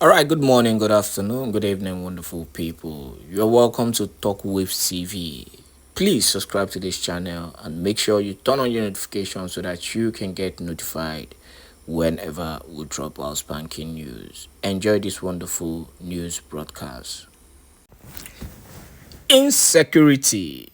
All right, good morning, good afternoon, good evening, wonderful people. You're welcome to Talk with TV. Please subscribe to this channel and make sure you turn on your notifications so that you can get notified whenever we drop our spanking news. Enjoy this wonderful news broadcast. Insecurity.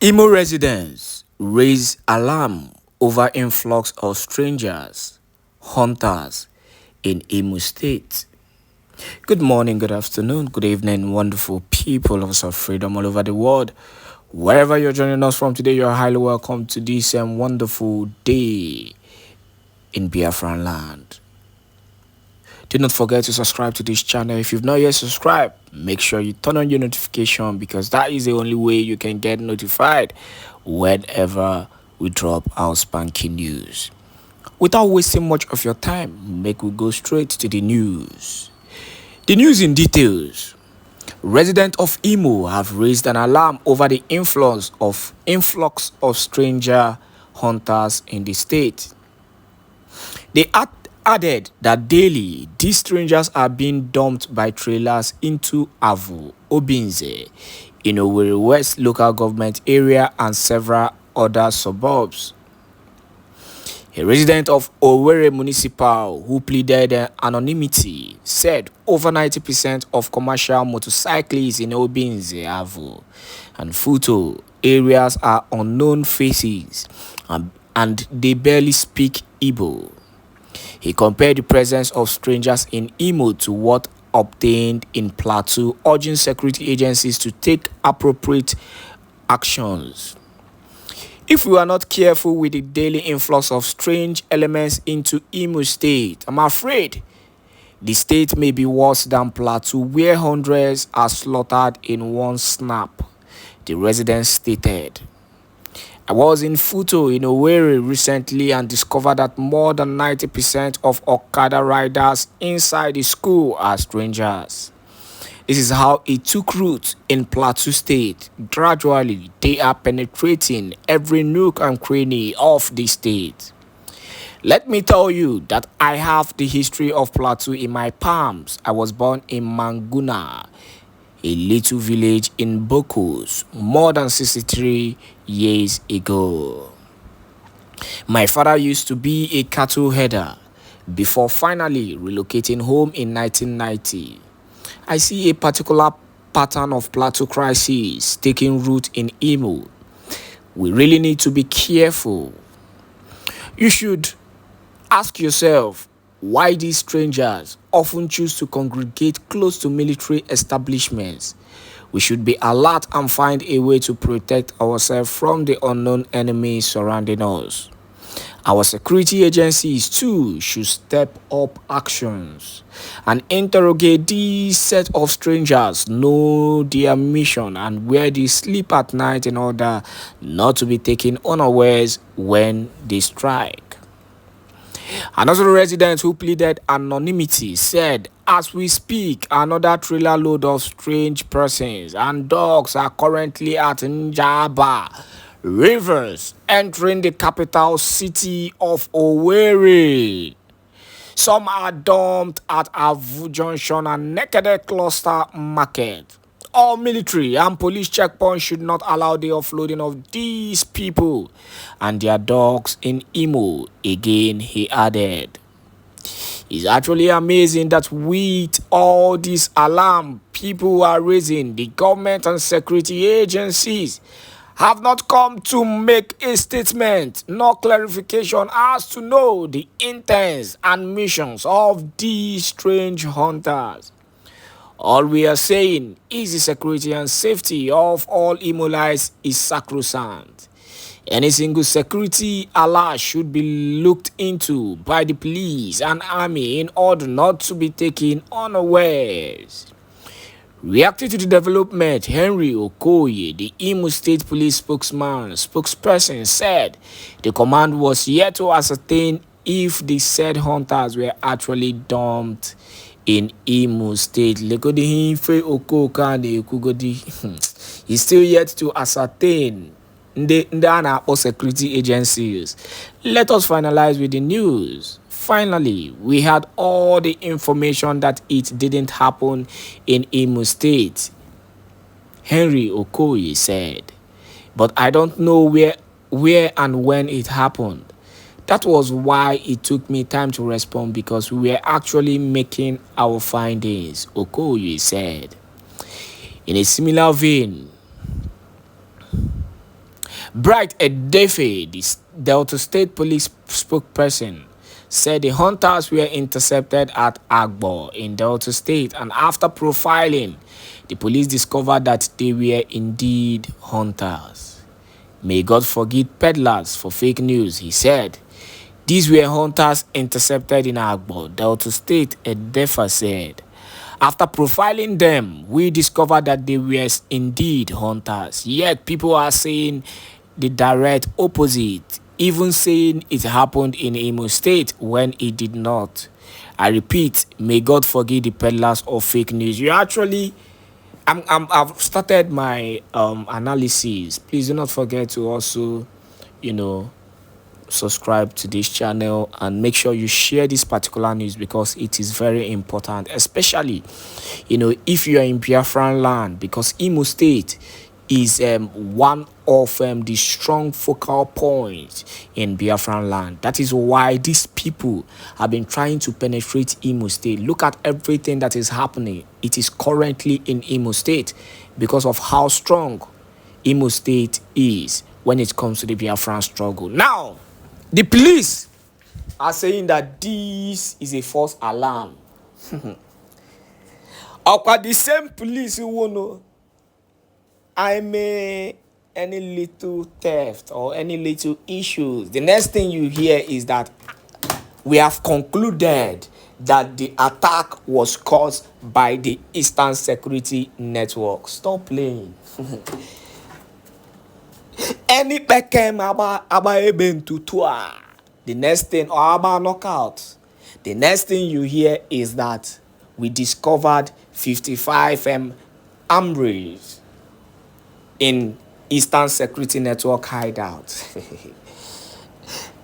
Imo residents raise alarm over influx of strangers, hunters in Imo State. Good morning, good afternoon, good evening, wonderful people of South Freedom all over the world. Wherever you're joining us from today, you're highly welcome to this wonderful day in Biafraland. Do not forget to subscribe to this channel. If you've not yet subscribed, make sure you turn on your notification because that is the only way you can get notified whenever we drop our spanking news. Without wasting much of your time, make we go straight to the news. The news in details. Residents of Imo have raised an alarm over the influx of stranger hunters in the state. They added that daily, these strangers are being dumped by trailers into Avu, Obinze, in Owerri West local government area and several other suburbs. A resident of Owerri Municipal who pleaded anonymity said over 90% of commercial motorcyclists in Obinze, Avu, and Futo areas are unknown faces and they barely speak Igbo. He compared the presence of strangers in Imo to what obtained in Plateau, urging security agencies to take appropriate actions. If we are not careful with the daily influx of strange elements into Imo State, I'm afraid the state may be worse than Plateau, where hundreds are slaughtered in one snap, the resident stated. I was in Futo in Owerri recently and discovered that more than 90% of Okada riders inside the school are strangers. This is how it took root in Plateau State. Gradually, they are penetrating every nook and cranny of the state. Let me tell you that I have the history of Plateau in my palms. I was born in Manguna, a little village in Bokos, more than 63 years ago. My father used to be a cattle herder before finally relocating home in 1990. I see a particular pattern of plateau crisis taking root in Imo. We really need to be careful. You should ask yourself why these strangers often choose to congregate close to military establishments. We should be alert and find a way to protect ourselves from the unknown enemies surrounding us. Our security agencies too should step up actions and interrogate these set of strangers, know their mission and where they sleep at night in order not to be taken unawares when they strike. Another resident who pleaded anonymity said, as we speak, another trailer load of strange persons and dogs are currently at Njaba Rivers, entering the capital city of Owerri. Some are dumped at Avu Junction and Nekede Cluster Market. All military and police checkpoints should not allow the offloading of these people and their dogs in Imo, again he added. It's actually amazing that with all this alarm people are raising, the government and security agencies have not come to make a statement nor clarification as to know the intents and missions of these strange hunters. All we are saying is the security and safety of all Imolites is sacrosanct. Any single security alert should be looked into by the police and army in order not to be taken unawares. Reacting to the development, Henry Okoye, the Imo State Police spokesperson, said the command was yet to ascertain if the said hunters were actually dumped in Imo State. He's still yet to ascertain the security agencies. Let us finalize with the news. Finally, we had all the information that it didn't happen in Imo State, Henry Okoye said. But I don't know where and when it happened. That was why it took me time to respond, because we were actually making our findings, Okoye said. In a similar vein, Bright Edefe, the Delta State Police spokesperson, said the hunters were intercepted at Agbo in Delta State, and after profiling, the police discovered that they were indeed hunters. May God forgive peddlers for fake news, he said. These were hunters intercepted in Agbo, Delta State, Edefa said. After profiling them, we discovered that they were indeed hunters. Yet people are saying the direct opposite, even saying it happened in Imo State when it did not. I repeat, may God forgive the peddlers of fake news. You actually, I've started my analysis. Please do not forget to also, subscribe to this channel and make sure you share this particular news, because it is very important, especially if you are in Biafraland, because Imo State is one of the strong focal points in Biafraland. That is why these people have been trying to penetrate Imo State. Look at everything that is happening. It is currently in Imo State because of how strong Imo State is when it comes to the Biafran struggle. Now, the police are saying that this is a false alarm. The same police who won't know I may any little theft or any little issues, the next thing you hear is that we have concluded that the attack was caused by the Eastern Security Network. Stop playing. Any pekem aba eben tutua. The next thing, or aba knockout. The next thing you hear is that we discovered 55 Amris in Eastern Security Network hideout.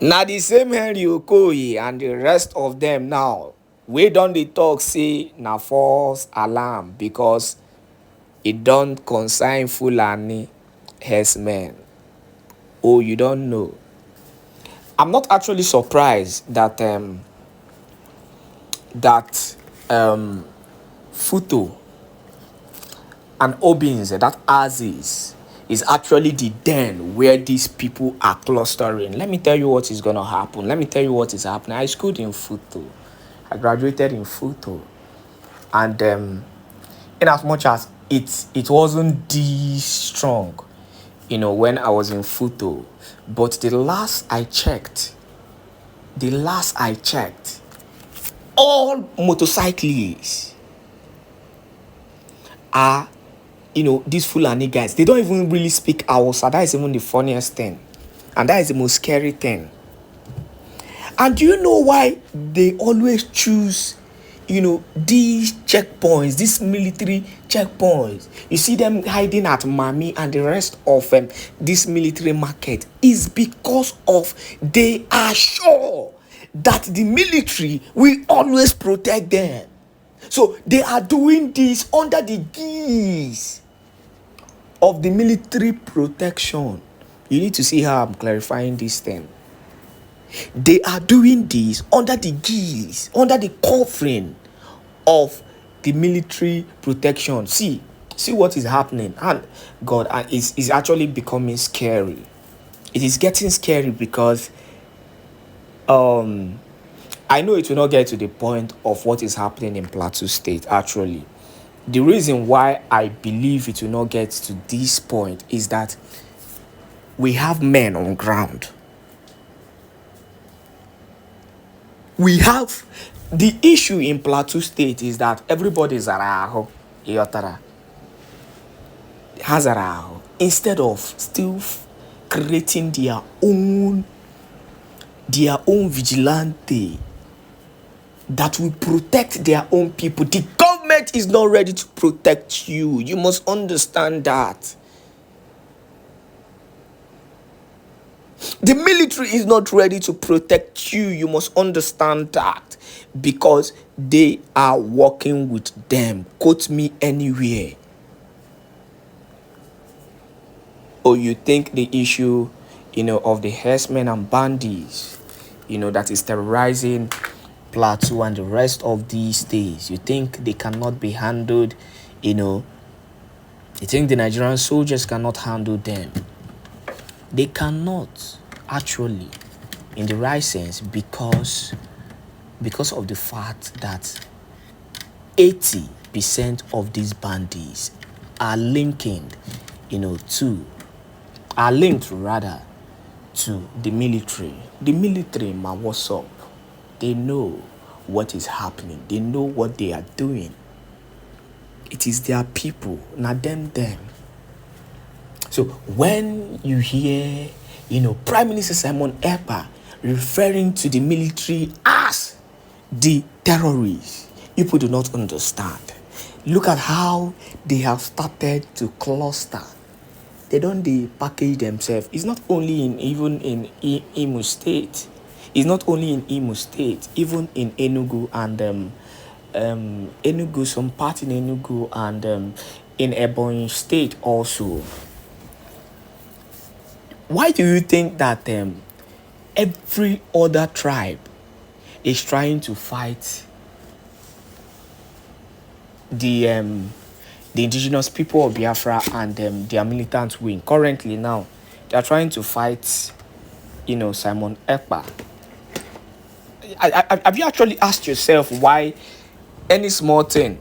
Now the same Henry Okoye and the rest of them now, we don't dey talk say na false alarm, because it don't concern Fulani herdsmen. Oh, you don't know. I'm not actually surprised that Futo and Obins, that Aziz, is actually the den where these people are clustering. Let me tell you what is going to happen. Let me tell you what is happening. I schooled in Futo. I graduated in Futo. And in as much as it wasn't this strong, when I was in Futo, but the last I checked, all motorcyclists are, these Fulani guys. They don't even really speak Hausa. That is even the funniest thing. And that is the most scary thing. And do you know why they always choose, these checkpoints, these military checkpoints? You see them hiding at Mami and the rest of this military market is because of they are sure that the military will always protect them. So they are doing this under the guise of the military protection. You need to see how I'm clarifying this thing. They are doing this under the guise, under the covering of the military protection. See what is happening. And God, it's actually becoming scary. It is getting scary because I know it will not get to the point of what is happening in Plateau State, actually. The reason why I believe it will not get to this point is that we have men on ground. We have the issue in Plateau State is that everybody is araho, yotara, has araho, instead of still creating their own vigilante that will protect their own people. The government is not ready to protect you. You must understand that. The military is not ready to protect you. You must understand that, because they are working with them. Quote me anywhere. Or you think the issue, of the herdsmen and bandits, that is terrorizing Plateau and the rest of these states, you think they cannot be handled, you think the Nigerian soldiers cannot handle them? They cannot, actually, in the right sense, because of the fact that 80% of these bandits are linking, are linked rather to the military. The military, man, what's up? They know what is happening. They know what they are doing. It is their people, not them. So when you hear, Prime Minister Simon Ekpa referring to the military as the terrorists, people do not understand. Look at how they have started to cluster. They don't package themselves. It's not only even in Imo State. It's not only in Imo State. Even in Enugu and Enugu, some part in Enugu and in Ebonyi State also. Why do you think that every other tribe is trying to fight the indigenous people of Biafra and their militant wing? Currently now, they are trying to fight, Simon Ekpa. Have you actually asked yourself why any small thing,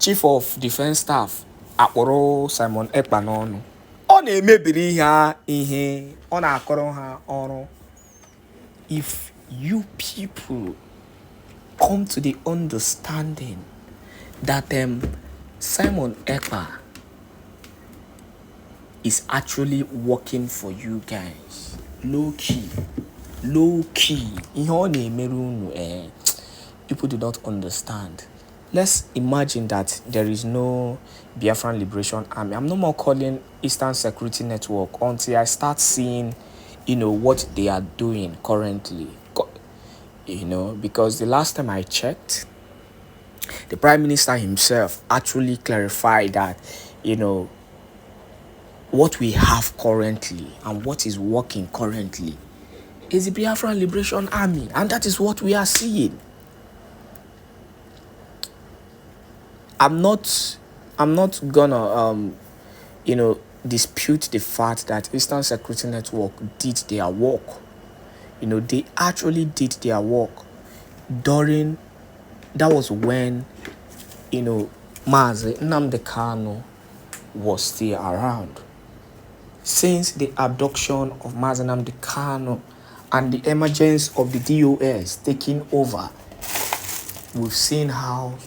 Chief of Defense Staff, akpọrọ Simon Ekpa n'ọnụ? Ọ na-emebiri ha ihe, ọ na-akọrọ ha ọrụ. If you people come to the understanding that Simon Ekpa is actually working for you guys, low key, ihe ọ na-emere unu, people do not understand. Let's imagine that there is no Biafran Liberation Army. I'm no more calling Eastern Security Network until I start seeing, what they are doing currently. Because the last time I checked, the Prime Minister himself actually clarified that, what we have currently and what is working currently is the Biafran Liberation Army, and that is what we are seeing. I'm not gonna dispute the fact that Eastern Security Network did their work. They actually did their work during, that was when Mazi Nnamdi Kanu was still around. Since the abduction of Mazi Nnamdi Kanu and the emergence of the DOS taking over, we've seen how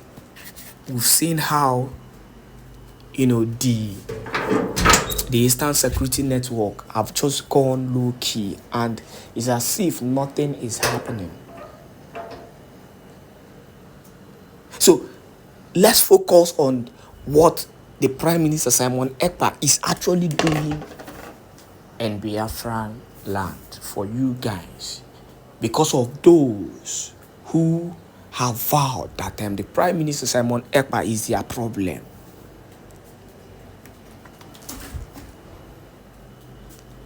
the Eastern Security Network have just gone low key, and it's as if nothing is happening. So let's focus on what the Prime Minister Simon Ekpa is actually doing in Biafran land for you guys, because of those who have vowed that the Prime Minister Simon Ekpa is their problem.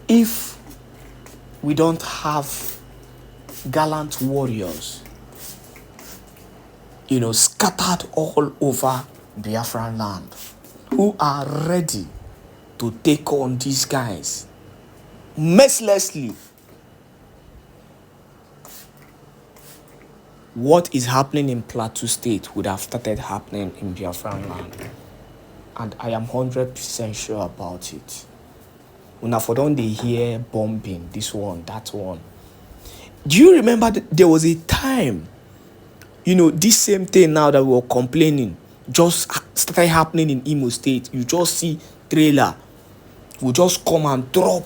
If we don't have gallant warriors, scattered all over Biafran land, who are ready to take on these guys mercilessly, what is happening in Plateau State would have started happening in Biafran land. And I am 100% sure about it. When for don't they hear bombing, this one, that one. Do you remember that there was a time, this same thing now that we were complaining just started happening in Imo State? You just see trailer will just come and drop,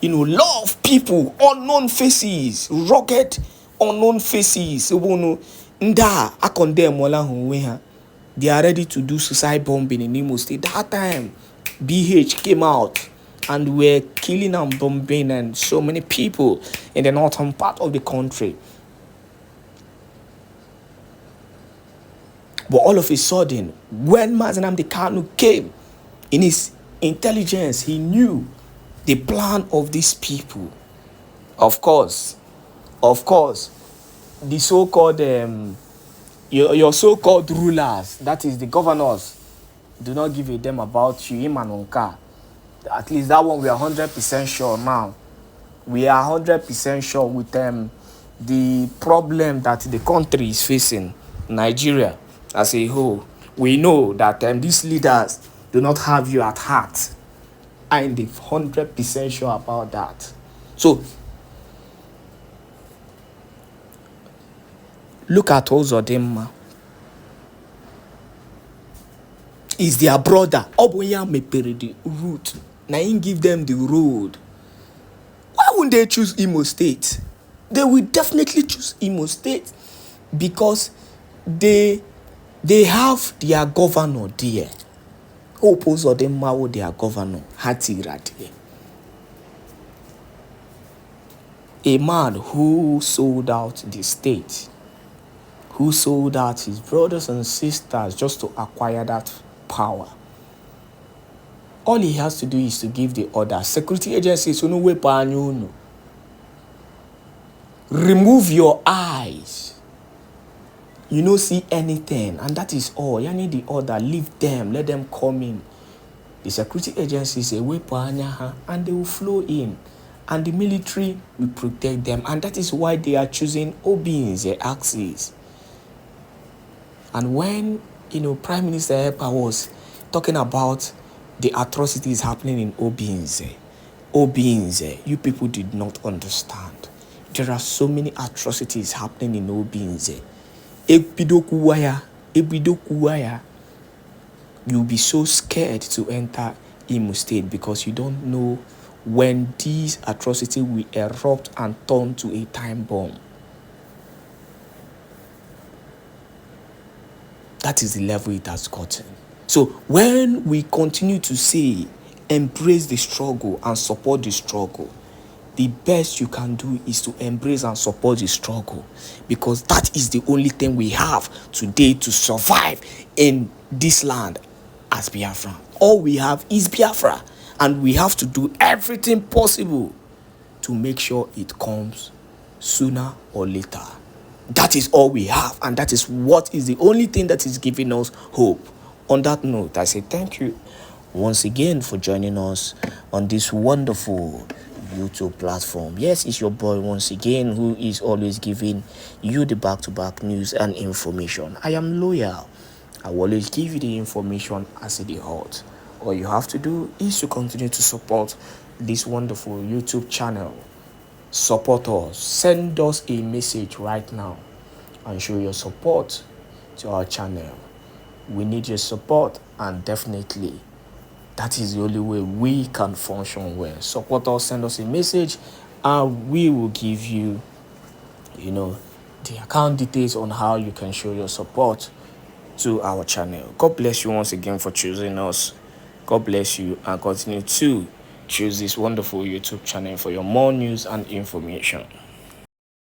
lot of people, unknown faces, rugged, unknown faces. They are ready to do suicide bombing in Imo State. That time, BH came out and we're killing and bombing and so many people in the northern part of the country. But all of a sudden, when Mazi Nnamdi Kanu came, in his intelligence, he knew the plan of these people. Of course, the so-called your so-called rulers, that is the governors, do not give a damn about you, him and Onka. At least that one we are 100% sure now. We are 100% sure with the problem that the country is facing, Nigeria as a whole. We know that these leaders do not have you at heart. I'm 100% sure about that. So, look at Ozodimma. Is their brother. Oboya mepere the route. Now he give them the road. Why wouldn't they choose Imo State? They will definitely choose Imo State because they have their governor there. Hope Ozodimma with their governor, Hatirati. A man who sold out the state, who sold out his brothers and sisters just to acquire that power. All he has to do is to give the order. Security agencies, remove your eyes. You don't see anything, and that is all. You need the order. Leave them. Let them come in. The security agencies say, and they will flow in. And the military will protect them. And that is why they are choosing Obinze axis. And when, Prime Minister Epa was talking about the atrocities happening in Obinze, you people did not understand. There are so many atrocities happening in Obinze. Ebidokuwaya, you'll be so scared to enter Imo State because you don't know when these atrocities will erupt and turn to a time bomb. That is the level it has gotten. So when we continue to say, embrace the struggle and support the struggle, the best you can do is to embrace and support the struggle, because that is the only thing we have today to survive in this land as Biafra. All we have is Biafra, and we have to do everything possible to make sure it comes sooner or later. That is all we have, and that is what is the only thing that is giving us hope. On that note, I say thank you once again for joining us on this wonderful YouTube platform. Yes, it's your boy once again who is always giving you the back-to-back news and information. I am loyal. I will always give you the information as it is hot. All you have to do is to continue to support this wonderful YouTube channel. Support us. Send us a message right now and show your support to our channel. We need your support, and definitely that is the only way we can function well. Support us, send us a message, and we will give you, the account details on how you can show your support to our channel. God bless you once again for choosing us. God bless you, and continue to choose this wonderful YouTube channel for your more news and information.